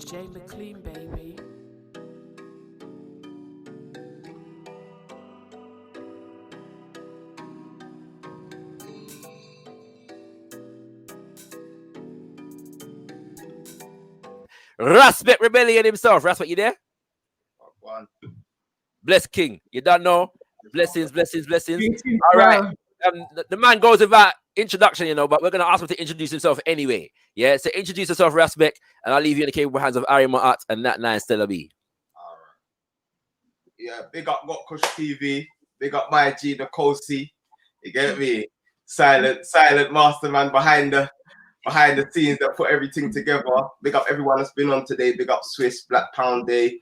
Jay McLean, baby. Raspect Rebellion himself. Raspect, you there? One. Bless King. You don't know? Blessings, blessings, blessings. Blessings, All right. The man goes without introduction, you know, but we're going to ask him to introduce himself anyway. Yeah, so introduce yourself, Raspect, and I'll leave you in the capable hands of Arab Emirates and that nine Stella B. All right. Yeah, big up gotKushTV. Big up my G, the Kosi. You get me? Silent masterman behind the scenes that put everything together. Big up everyone that's been on today. Big up Swiss, Black Pound Day.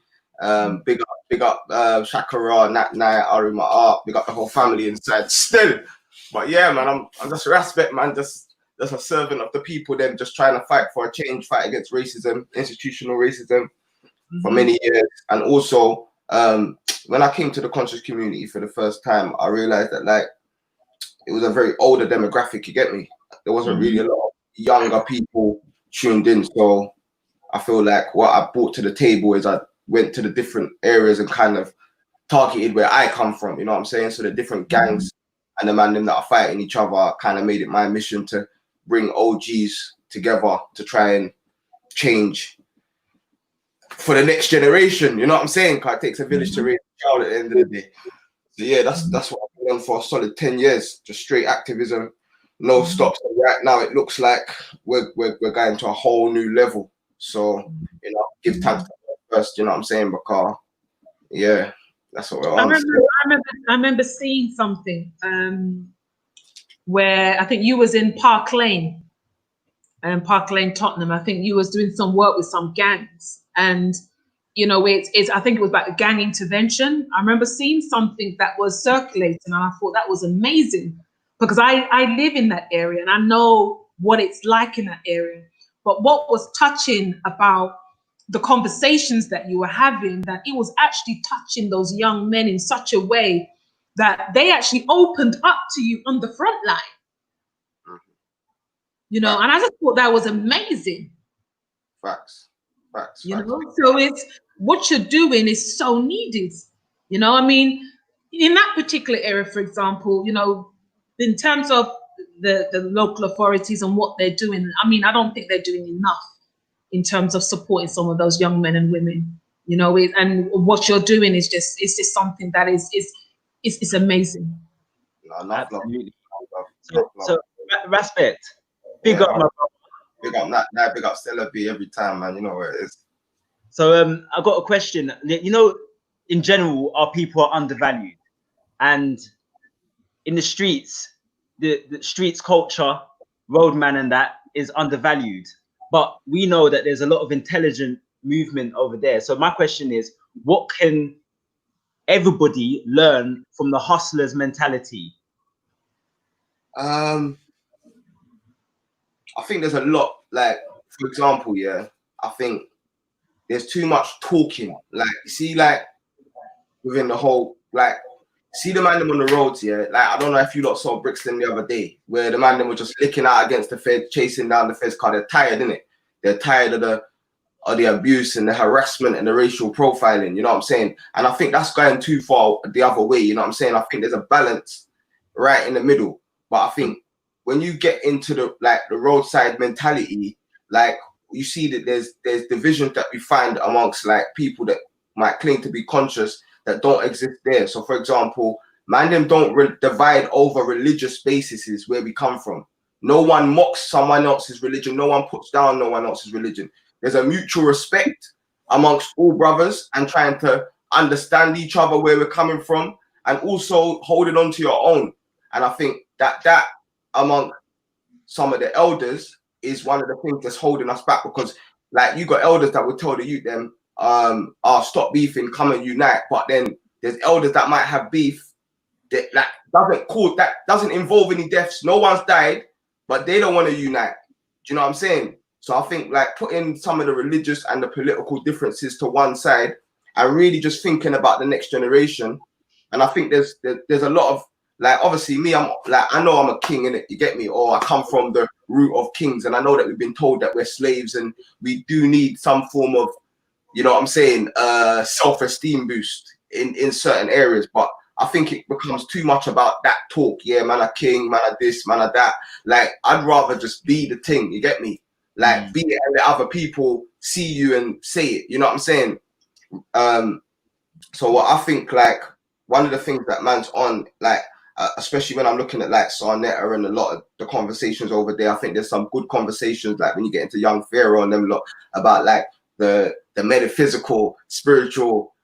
Big up Shakara, Nat Night, Arima Art. Big up the whole family inside still. But yeah, man, I'm just Raspect, man. Just a servant of the people. Them just trying to fight for a change, fight against racism, institutional racism for many years. And also, when I came to the conscious community for the first time, I realized that like it was a very older demographic. You get me? There wasn't really a lot of younger people tuned in. So I feel like what I brought to the table is I went to the different areas and kind of targeted where I come from, you know what I'm saying? So the different gangs and the man them that are fighting each other kind of made it my mission to bring OGs together to try and change for the next generation, you know what I'm saying? Because it takes a village to raise a child at the end of the day. So yeah, that's what I've been on for a solid 10 years, just straight activism, no stops. And right now it looks like we're going to a whole new level. So, you know, give thanks to first, you know what I'm saying? Because yeah, that's what we're on. I remember seeing something where I think you was in Park Lane, Tottenham. I think you was doing some work with some gangs, and you know, it's I think it was about a gang intervention. I remember seeing something that was circulating, and I thought that was amazing because I live in that area and I know what it's like in that area. But what was touching about the conversations that you were having, that it was actually touching those young men in such a way that they actually opened up to you on the front line. You know, and I just thought that was amazing. Facts. You know, so it's what you're doing is so needed. You know, I mean, in that particular area, for example, you know, in terms of the local authorities and what they're doing, I mean, I don't think they're doing enough in terms of supporting some of those young men and women, you know, and what you're doing is just, it's just something that is amazing. No, absolutely. So Raspect, big up my brother. Big up Nat, big up Stella B every time, man. You know where it is. So I got a question. You know, in general, our people are undervalued, and in the streets, the streets culture, roadman, and that is undervalued. But we know that there's a lot of intelligent movement over there. So my question is, what can everybody learn from the hustler's mentality? I think there's a lot, like, for example, yeah, I think there's too much talking. Like, you see, like, within the whole, like, see the man them on the roads, yeah? Like, I don't know if you lot saw Brixton the other day, where the man them were just licking out against the Fed, chasing down the Fed's car. They're tired, innit? They're tired of the abuse and the harassment and the racial profiling, you know what I'm saying? And I think that's going too far the other way, you know what I'm saying? I think there's a balance right in the middle. But I think when you get into the roadside mentality, like, you see that there's divisions that we find amongst like people that might claim to be conscious that don't exist there. So for example, man, them don't divide over religious bases where we come from. No one mocks someone else's religion. No one puts down no one else's religion. There's a mutual respect amongst all brothers and trying to understand each other where we're coming from and also holding on to your own. And I think that among some of the elders is one of the things that's holding us back, because like you got elders that would tell the youth them, stop beefing, come and unite. But then there's elders that might have beef that doesn't involve any deaths. No one's died, but they don't want to unite. Do you know what I'm saying? So I think like putting some of the religious and the political differences to one side and really just thinking about the next generation. And I think there's a lot of, like, obviously me, I'm like, I know I'm a king in it, you get me? Or I come from the root of kings. And I know that we've been told that we're slaves and we do need some form of, you know what I'm saying, self-esteem boost in certain areas. But I think it becomes too much about that talk. Yeah, man, a king, man, a this, man, a that. Like, I'd rather just be the thing, you get me? Like, be it and let other people see you and say it, you know what I'm saying? So what I think, like, one of the things that man's on, like, especially when I'm looking at like Sarnetta and a lot of the conversations over there, I think there's some good conversations, like when you get into Young Pharaoh and them lot, about like the metaphysical, spiritual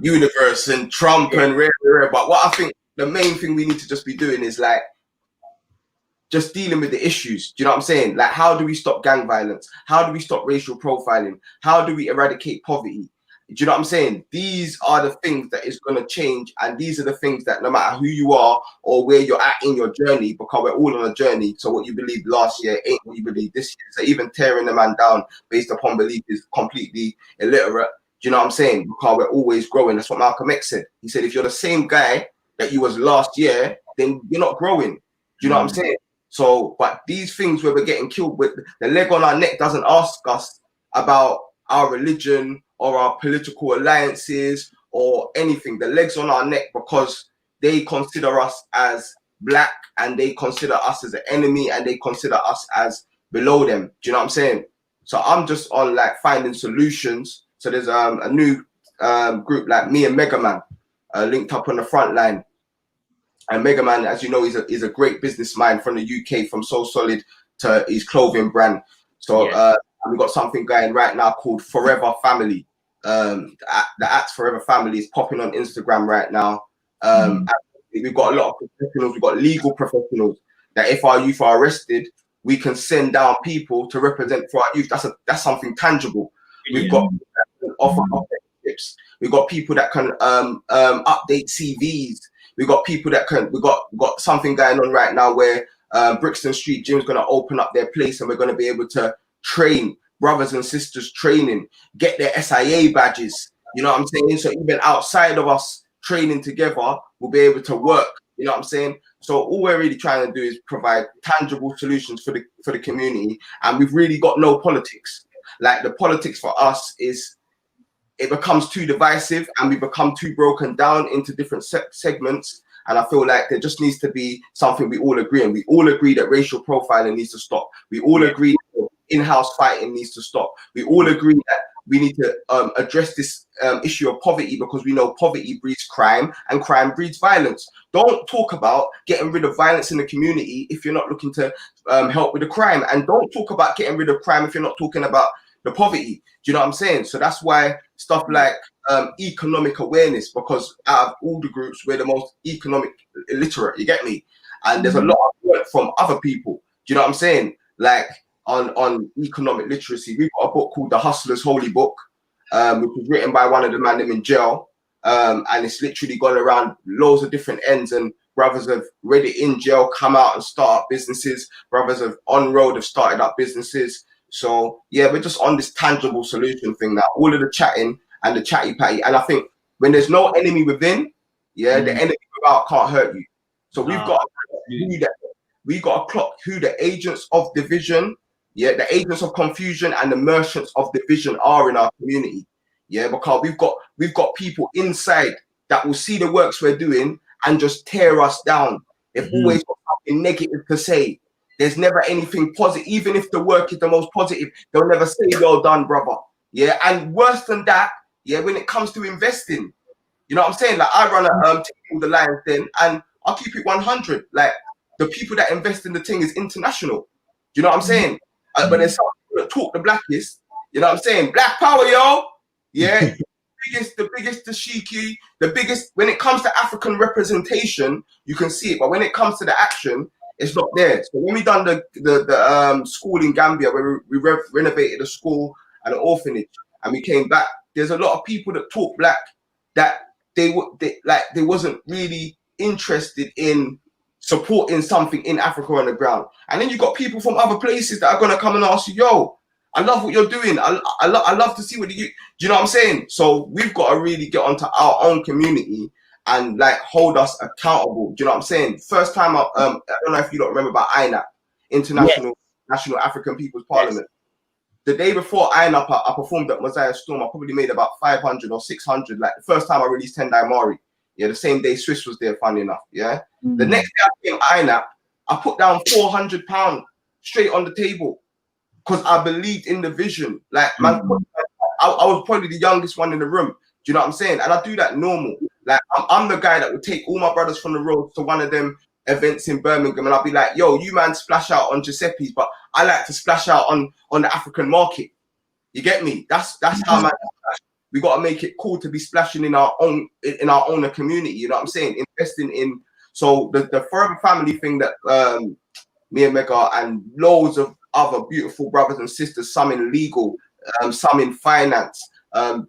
universe and Trump and rare. But what I think the main thing we need to just be doing is like just dealing with the issues. Do you know what I'm saying? Like, how do we stop gang violence? How do we stop racial profiling? How do we eradicate poverty? Do you know what I'm saying? These are the things that is going to change, and these are the things that no matter who you are or where you're at in your journey, because we're all on a journey. So what you believed last year ain't what you believe this year. So even tearing the man down based upon belief is completely illiterate. Do you know what I'm saying? Because we're always growing. That's what Malcolm X said. He said, if you're the same guy that you was last year, then you're not growing. Do you know what I'm saying? So, but these things where we're getting killed with the leg on our neck doesn't ask us about our religion or our political alliances or anything. The legs on our neck because they consider us as black and they consider us as an enemy and they consider us as below them. Do you know what I'm saying? So I'm just on like finding solutions. So there's a new group like me and Mega Man linked up on the front line. And Mega Man, as you know, is a great business mind from the UK, from So Solid to his clothing brand. So we've got something going right now called Forever Family. The at Forever Family is popping on Instagram right now. We've got a lot of professionals. We've got legal professionals that if our youth are arrested, we can send down people to represent for our youth. That's something tangible. We've got offer tips. We've got people that can update CVs. We've got people that can. We've got something going on right now where Brixton Street Gym is going to open up their place, and we're going to be able to train brothers and sisters, training, get their SIA badges. You know what I'm saying? So even outside of us training together, we'll be able to work. You know what I'm saying? So all we're really trying to do is provide tangible solutions for the community, and we've really got no politics. Like, the politics for us is, it becomes too divisive and we become too broken down into different segments. And I feel like there just needs to be something we all agree on. We all agree that racial profiling needs to stop. We all agree that in-house fighting needs to stop. We all agree that we need to address this issue of poverty, because we know poverty breeds crime and crime breeds violence. Don't talk about getting rid of violence in the community if you're not looking to help with the crime. And don't talk about getting rid of crime if you're not talking about the poverty. Do you know what I'm saying? So that's why stuff like economic awareness, because out of all the groups, we're the most economic illiterate, you get me? And there's a lot of work from other people. Do you know what I'm saying? Like on economic literacy, we've got a book called The Hustler's Holy Book, which was written by one of the man them in jail. And it's literally gone around loads of different ends, and brothers have read it in jail, come out and start up businesses. Brothers have on road have started up businesses. So yeah, we're just on this tangible solution thing now. All of the chatting and the chatty patty. And I think when there's no enemy within, the enemy without can't hurt you. So we've got to clock who the agents of division, the agents of confusion and the merchants of division are in our community. Yeah, because we've got people inside that will see the works we're doing and just tear us down. They've always got something negative to say. There's never anything positive. Even if the work is the most positive, they'll never say, well done, brother. Yeah, and worse than that, when it comes to investing, you know what I'm saying? Like, I run a Take the Lions Den, and I'll keep it 100. Like, the people that invest in the thing is international. Do you know what I'm saying? But there's some people that talk the blackest. You know what I'm saying? Black power, yo. Yeah. the biggest dashiki, the biggest, when it comes to African representation, you can see it. But when it comes to the action, it's not there. So when we done the school in Gambia, where we renovated a school and an orphanage, and we came back, there's a lot of people that talk black that they wasn't really interested in supporting something in Africa on the ground. And then you got people from other places that are gonna come and ask you, yo, I love what you're doing. I love to see what you do. You know what I'm saying? So we've got to really get onto our own community and like hold us accountable. Do you know what I'm saying? First time I don't know if you don't remember about INAP. International National African People's Parliament. The day before INAP, I performed at Mosiah Storm. I probably made about 500 or 600. Like the first time I released Tendai Mari. Yeah, the same day Swiss was there, funny enough. Yeah. The next day I came INAP, I put down £400 straight on the table because I believed in the vision. Like, man, I was probably the youngest one in the room. Do you know what I'm saying? And I do that normal. Like, I'm the guy that would take all my brothers from the road to one of them events in Birmingham, and I'll be like, yo, you man splash out on Giuseppe's, but I like to splash out on the African market. You get me? That's how man splash. We got to make it cool to be splashing in our own community. You know what I'm saying? Investing in. So the Forever Family thing that me and Mega and loads of other beautiful brothers and sisters, some in legal, some in finance,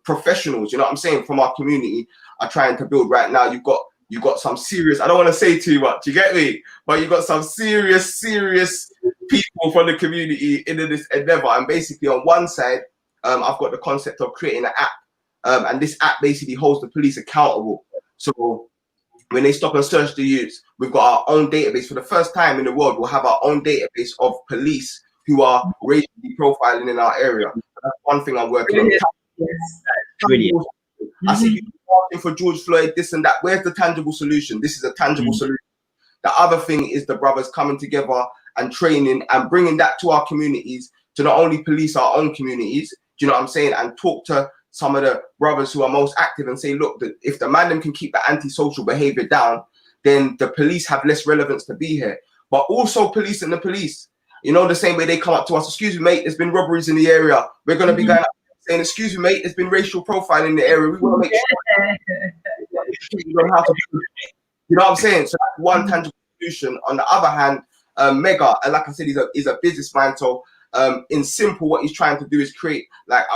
professionals, you know what I'm saying, from our community are trying to build right now. You got some serious, I don't want to say too much, you get me? But you got some serious people from the community in this endeavor. And basically on one side, I've got the concept of creating an app. And this app basically holds the police accountable. So when they stop and search the youths, we've got our own database. For the first time in the world, we'll have our own database of police who are racially profiling in our area. That's one thing I'm working on. Brilliant. I see you asking for George Floyd, this and that. Where's the tangible solution? This is a tangible solution. The other thing is the brothers coming together and training and bringing that to our communities, to not only police our own communities, do you know what I'm saying, and talk to some of the brothers who are most active and say, look, if the man them can keep the antisocial behavior down, then the police have less relevance to be here. But also police and the police, you know, the same way they come up to us, excuse me, mate, there's been robberies in the area. We're going to be going up saying, excuse me, mate, there's been racial profiling in the area. We want to make sure you know how to do it. You know what I'm saying? So that's one tangible solution. On the other hand, Mega, and like I said, he's a businessman. So in simple, what he's trying to do is create, like,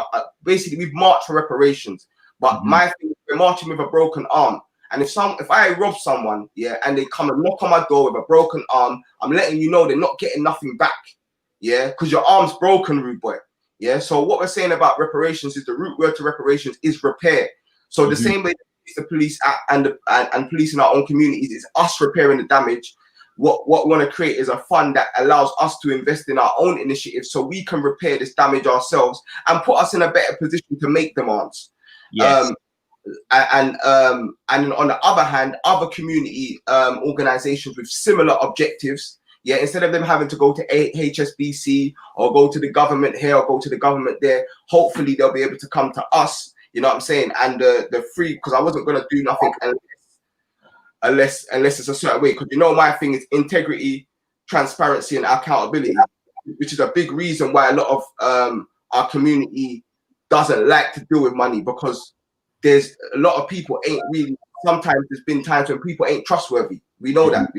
basically we've marched for reparations, but my thing is we're marching with a broken arm. And if I rob someone, yeah, and they come and knock on my door with a broken arm, I'm letting you know they're not getting nothing back, yeah, because your arm's broken, rude boy, yeah. So what we're saying about reparations is the root word to reparations is repair. So the same way the police and police in our own communities is us repairing the damage. What we want to create is a fund that allows us to invest in our own initiatives so we can repair this damage ourselves and put us in a better position to make demands. Yes. And on the other hand, other community organizations with similar objectives, yeah, instead of them having to go to HSBC or go to the government here or go to the government there, hopefully they'll be able to come to us, you know what I'm saying? And the free, because I wasn't going to do nothing unless it's a certain way, because you know my thing is integrity, transparency and accountability, which is a big reason why a lot of our community doesn't like to deal with money, because there's a lot of people ain't really, sometimes there's been times when people ain't trustworthy. We know that.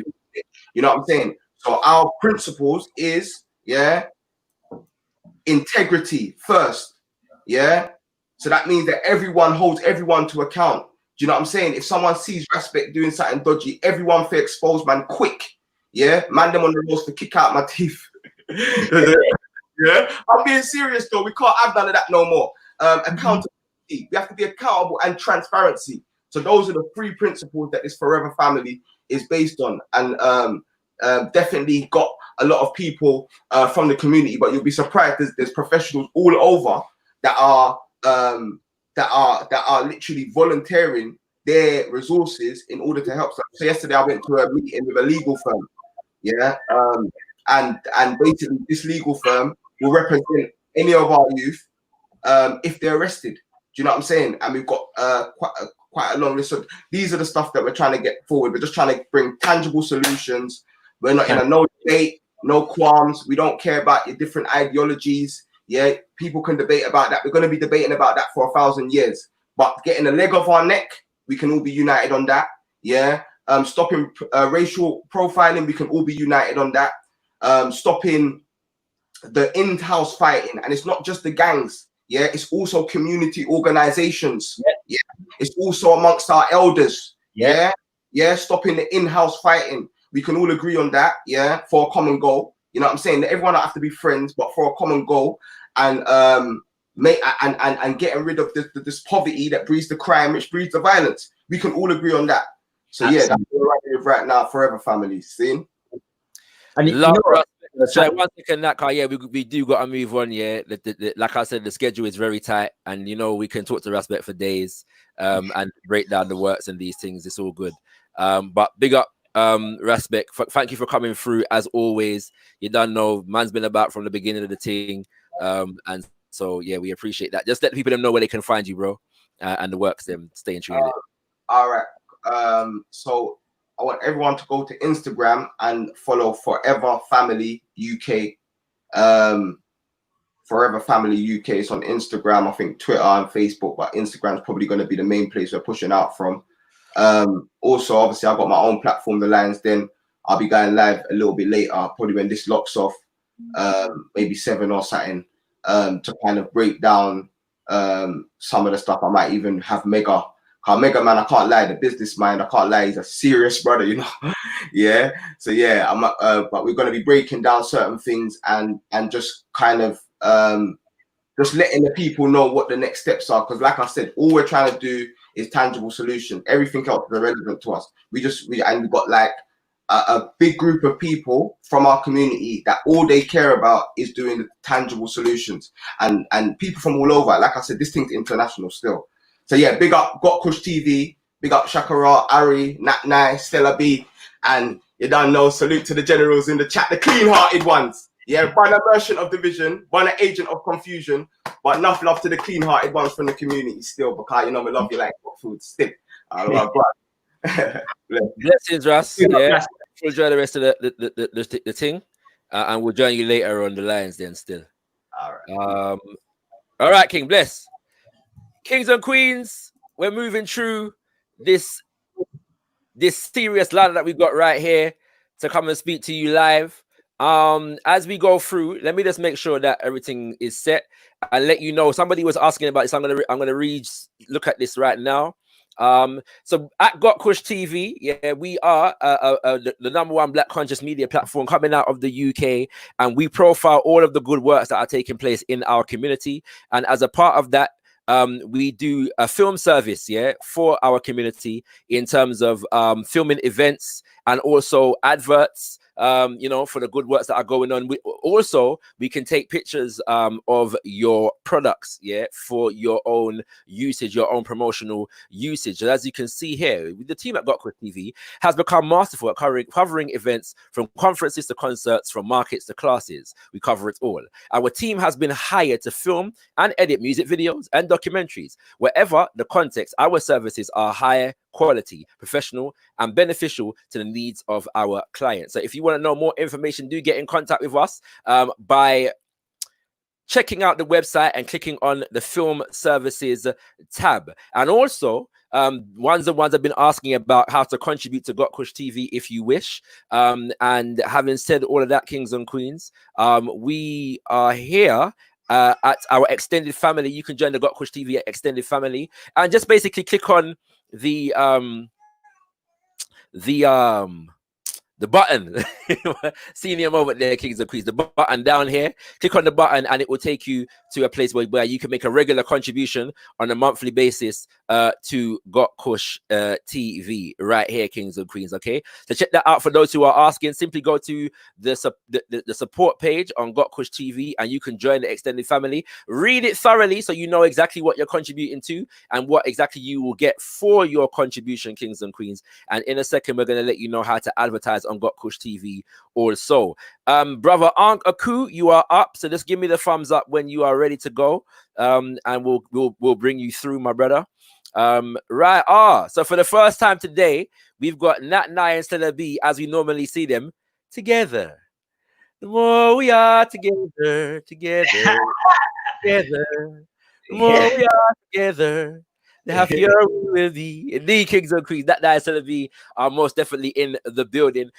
You know what I'm saying? So our principles is, yeah, integrity first, yeah? So that means that everyone holds everyone to account. Do you know what I'm saying? If someone sees Raspect doing something dodgy, everyone for expose man quick, yeah? Man them on the roast to kick out my teeth. Yeah? I'm being serious though. We can't have none of that no more. Accountability. We have to be accountable and transparency. So those are the three principles that this Forever Family is based on, and definitely got a lot of people from the community. But you'll be surprised. There's professionals all over that are literally volunteering their resources in order to help them. So yesterday I went to a meeting with a legal firm, yeah, and basically this legal firm will represent any of our youth if they're arrested. Do you know what I'm saying? And we've got quite a long list. So these are the stuff that we're trying to get forward. We're just trying to bring tangible solutions. We're not in a no debate, no qualms. We don't care about your different ideologies. Yeah, people can debate about that. We're going to be debating about that for 1,000 years. But getting a leg off our neck, we can all be united on that. Yeah, stopping racial profiling, we can all be united on that. Stopping the in-house fighting, and it's not just the gangs. Yeah, it's also community organizations. Yeah, it's also amongst our elders. Yeah, stopping the in-house fighting. We can all agree on that. Yeah, for a common goal. You know what I'm saying? That everyone don't have to be friends, but for a common goal, and getting rid of this poverty that breeds the crime, which breeds the violence. We can all agree on that. So yeah, that's what we're running with right now. Forever Family. See? And love, So 1 second, that car, yeah, we do got to move on. Yeah, like I said, the schedule is very tight, and you know we can talk to Raspect for days, and break down the works and these things. It's all good. But big up, Raspect. Thank you for coming through as always. You don't know, man's been about from the beginning of the thing, and so yeah, we appreciate that. Just let people know where they can find you, bro, and the works. Them staying true. All right. So I want everyone to go to Instagram and follow Forever Family UK. Forever Family UK. It's on Instagram, I think Twitter and Facebook, but Instagram is probably going to be the main place we're pushing out from. Also, obviously, I've got my own platform, The Lions Den. I'll be going live a little bit later, probably when this locks off, maybe 7 or something, to kind of break down some of the stuff. I might even have Mega, man, I can't lie, the business mind, I can't lie, he's a serious brother, you know. Yeah. So yeah, but we're going to be breaking down certain things and just kind of just letting the people know what the next steps are. Because like I said, all we're trying to do is tangible solution. Everything else is irrelevant to us. We've got like a big group of people from our community that all they care about is doing the tangible solutions, and people from all over. Like I said, this thing's international still. So yeah, big up gotKushTV, big up Shakara, Ari, Nat Nai, Stella B, and you don't know, salute to the generals in the chat, the clean-hearted ones. Yeah, Banner merchant of division, Banner agent of confusion, but enough love to the clean-hearted ones from the community still, because you know we love you like food still. Blessings, Ras. Yeah, we'll enjoy the rest of the thing, and we'll join you later on the Lions then still. All right, King, bless. Kings and Queens, we're moving through this serious ladder that we've got right here to come and speak to you live. As we go through, let me just make sure that everything is set and let you know. Somebody was asking about this. I'm gonna look at this right now. So at gotKushTV, yeah, we are the #1 Black conscious media platform coming out of the UK, and we profile all of the good works that are taking place in our community. And as a part of that, we do a film service, yeah, for our community in terms of filming events and also adverts, you know, for the good works that are going on. We can take pictures of your products, yeah, for your own usage, your own promotional usage. And as you can see here, the team at gotKushTV has become masterful at covering events from conferences to concerts, from markets to classes. We cover it all. Our team has been hired to film and edit music videos and documentaries. Wherever the context, our services are higher quality, professional, and beneficial to the needs of our clients. So if you want to know more information, do get in contact with us by checking out the website and clicking on the film services tab. And also, ones have been asking about how to contribute to gotKushTV if you wish. And having said all of that, kings and queens, we are here at our extended family. You can join the gotKushTV extended family and just basically click on the button. Senior moment there, kings and queens. The button down here, click on the button and it will take you to a place where you can make a regular contribution on a monthly basis to gotKushTV right here, kings and queens. Okay, so check that out. For those who are asking, simply go to the support page on gotKushTV and you can join the extended family. Read it thoroughly so you know exactly what you're contributing to and what exactly you will get for your contribution, kings and queens. And in a second, we're going to let you know how to advertise on gotKushTV also. Brother Ankh Aku, you are up, so just give me the thumbs up when you are ready to go, and we'll bring you through, my brother. Right. So for the first time today, we've got Nat Nai and Stella B, as we normally see them, together. The more we are together, the more we are together, the happier we will be. Indeed, kings and queens, Nat Nai and Stella B are most definitely in the building.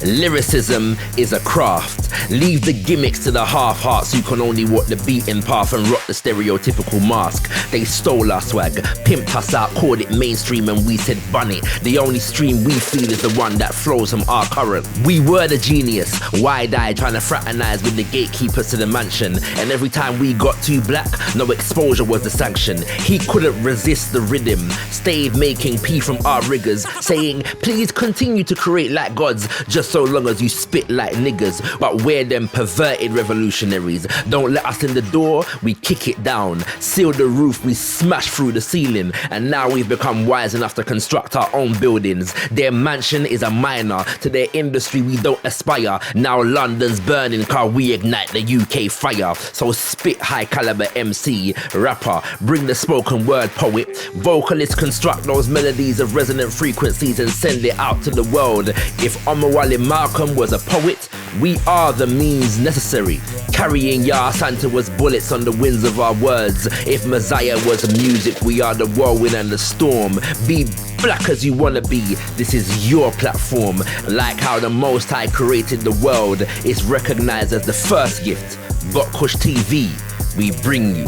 Lyricism is a craft. Leave the gimmicks to the half-hearts who can only walk the beaten path and rock the stereotypical mask. They stole our swag, pimped us out, called it mainstream, and we said bunny. The only stream we feel is the one that flows from our current. We were the genius, wide-eyed, trying to fraternize with the gatekeepers to the mansion. And every time we got too black, no exposure was the sanction. He couldn't resist the rhythm, stayed making P from our riggers, saying, please continue to create spit like gods, just so long as you spit like niggas. But we're them perverted revolutionaries. Don't let us in the door, we kick it down. Seal the roof, we smash through the ceiling. And now we've become wise enough to construct our own buildings. Their mansion is a minor, to their industry we don't aspire. Now London's burning, cause we ignite the UK fire. So spit high caliber MC, rapper, bring the spoken word poet. Vocalists construct those melodies of resonant frequencies and send it out to the world. If Omawale Malcolm was a poet, we are the means necessary. Carrying Yah Santa was bullets on the winds of our words. If Messiah was music, we are the whirlwind and the storm. Be black as you wanna be, this is your platform. Like how the Most High created the world, it's recognized as the first gift. gotKushTV, we bring you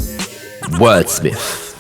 Wordsmith.